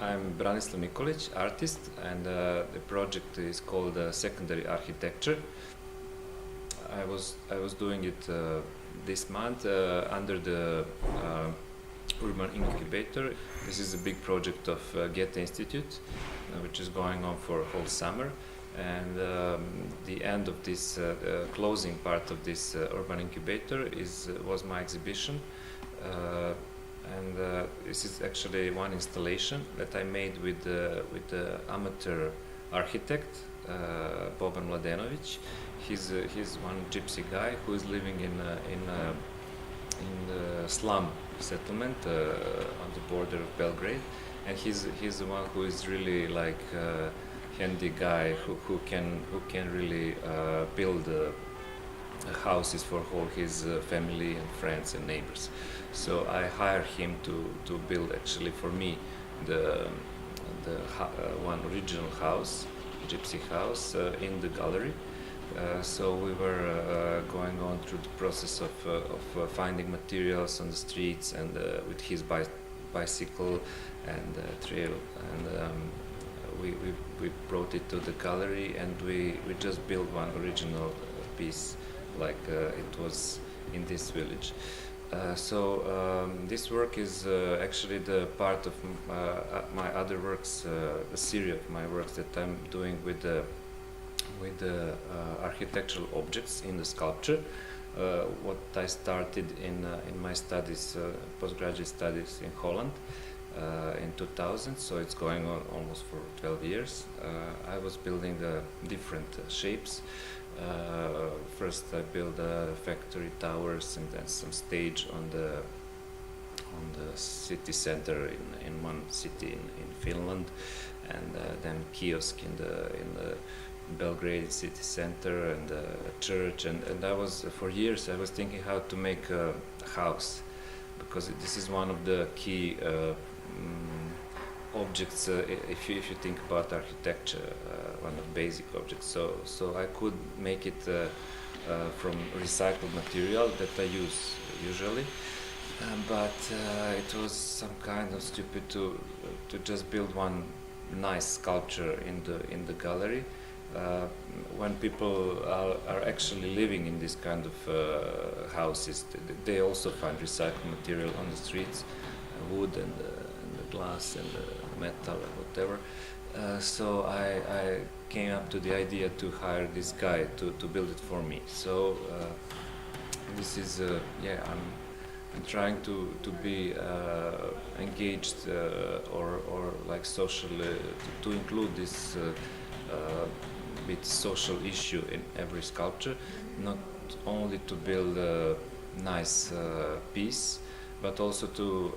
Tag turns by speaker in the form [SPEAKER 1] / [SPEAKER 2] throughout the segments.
[SPEAKER 1] I'm Branislav Nikolić, artist, and the project is called Secondary Architecture. I was doing it this month under the Urban Incubator. This is a big project of Goethe Institute, which is going on for a whole summer. And the end of this closing part of this Urban Incubator was my exhibition. This is actually one installation that I made with the amateur architect Boban Mladenović. He's one gypsy guy who is living in the slum settlement on the border of Belgrade, and he's the one who is really like handy guy who can really build houses for all his family and friends and neighbors. So I hired him to build actually for me the one original house, gypsy house, in the gallery. So we were going on through the process of finding materials on the streets and with his bicycle and trail, and we brought it to the gallery, and we just built one original piece like it was in this village. This work is actually the part of my other works, a series of my works that I'm doing with the architectural objects in the sculpture. What I started in my studies, postgraduate studies in Holland in 2000, so it's going on almost for 12 years. I was building different shapes. First I built factory towers and then some stage on the city center in one city in Finland, and then kiosk in the Belgrade city center, and a church, and I was for years I was thinking how to make a house, because this is one of the key objects if you think about architecture, one of the basic objects. So I could make it from recycled material that I use usually, but it was some kind of stupid to just build one nice sculpture in the gallery. When people are actually living in this kind of houses, they also find recycled material on the streets, wood and the glass and the metal and whatever. So I came up to the idea to hire this guy to build it for me. So this is I'm trying to be engaged or like social, to include this bit social issue in every sculpture, not only to build a nice piece, but also to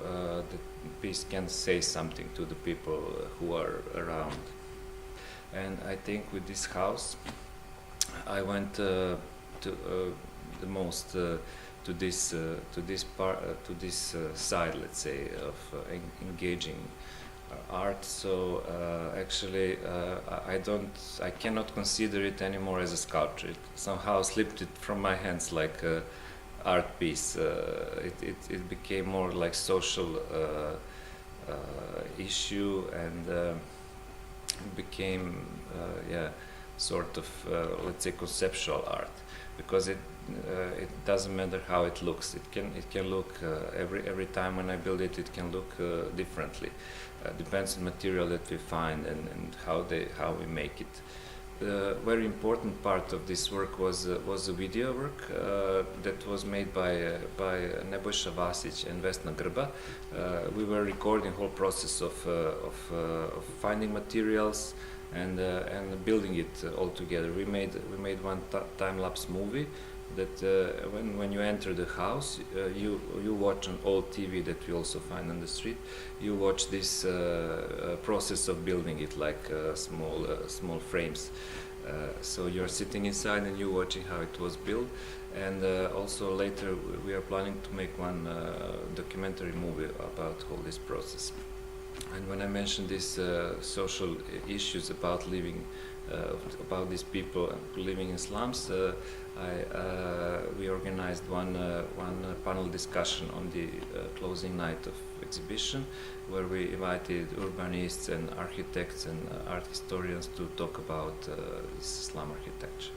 [SPEAKER 1] the piece can say something to the people who are around. And I think with this house I went the most to this side, let's say, of engaging art. So actually I cannot consider it anymore as a sculpture. It somehow slipped it from my hands like a art piece. It became more like social issue, and it became sort of let's say conceptual art, because it doesn't matter how it looks. It can look every time when I build it. It can look differently. Depends on material that we find and how we make it. The very important part of this work was a video work that was made by Nebojša, Vasić and Vesna, Grba. We were recording whole process of finding materials and building it all together. We made one time-lapse movie that when you enter the house, you watch on old TV that we also find on the street. You watch this process of building it, like small frames. So you're sitting inside and you're watching how it was built. And also later we are planning to make one documentary movie about all this process. And when I mentioned these social issues about living about these people living in slums, we organized one panel discussion on the closing night of exhibition, where we invited urbanists and architects and art historians to talk about this slum architecture.